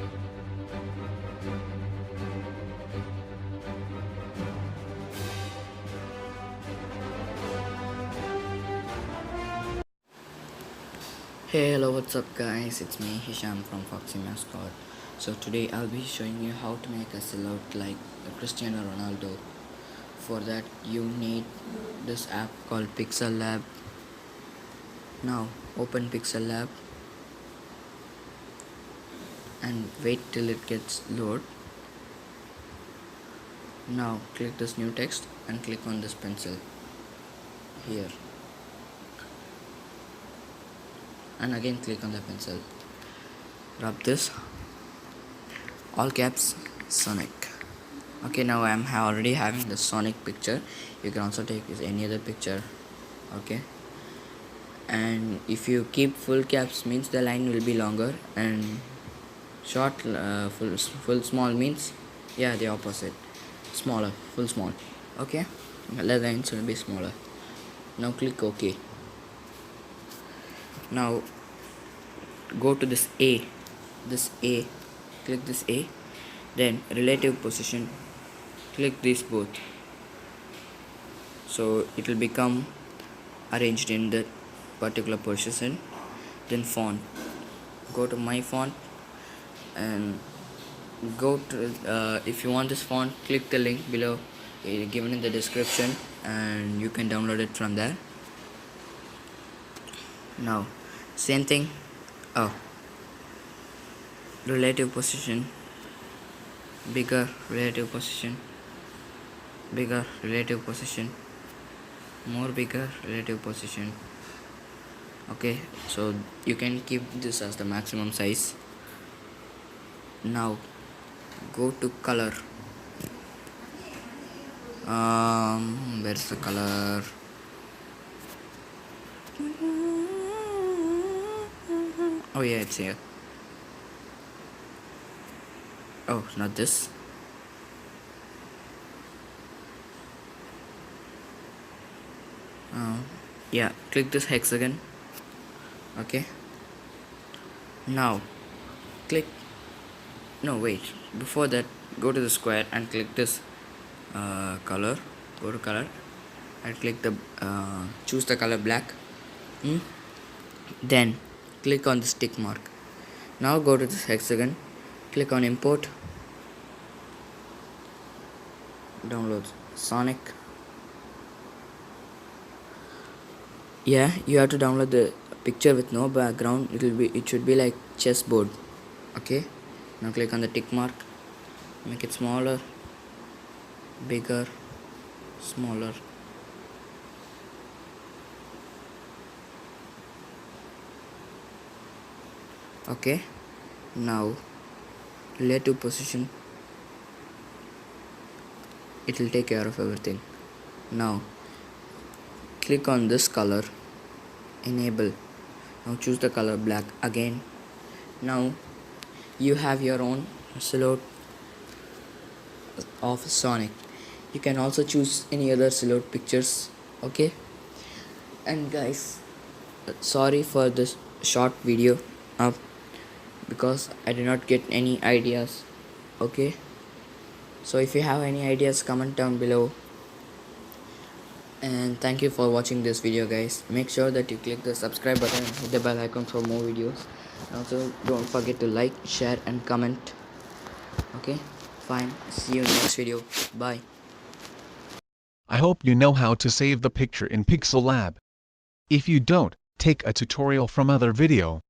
Hey, hello, what's up guys? It's me Hisham from Foxy Mascot. So today I'll be showing you how to make a silhouette like Cristiano Ronaldo. For that you need this app called Pixel Lab. Now open Pixel Lab and wait till it gets load. Now click this new text and click on this pencil here, and again click on the pencil. Rub this, all caps, Sonic. Okay, now I'm already having the Sonic picture. You can also take any other picture. Okay, and if you keep full caps means the line will be longer, and short full small means the opposite, smaller, full small. Okay, the lines will be smaller. Now click OK. Now go to this A, click this A, then relative position, click these both, so it will become arranged in the particular position. Then font, go to my font and go to if you want this font, click the link below given in the description and you can download it from there. Now same thing, relative position, bigger, relative position, bigger, relative position, more bigger, relative position. Okay, so you can keep this as the maximum size. Now go to color. Where's the color? Oh yeah, it's here. Oh, not this. Yeah, click this hexagon. Okay, now click, no wait, before that go to the square and click this color. Go to color and click the choose the color black. Then click on this tick mark. Now go to this hexagon, click on import, download Sonic. Yeah, you have to download the picture with no background. It should be like chessboard. Okay, now click on the tick mark, make it smaller, bigger, smaller. Okay, now relative position, it will take care of everything. Now click on this color, enable. Now choose the color black again. Now you have your own silhouette of Sonic. You can also choose any other silhouette pictures. Okay, and guys, sorry for this short video up because I did not get any ideas. Okay, so if you have any ideas, comment down below. And thank you for watching this video guys. Make sure that you click the subscribe button and hit the bell icon for more videos. And also don't forget to like, share and comment. Okay, fine, see you in the next video. Bye. I hope you know how to save the picture in Pixel Lab. If you don't, take a tutorial from other video.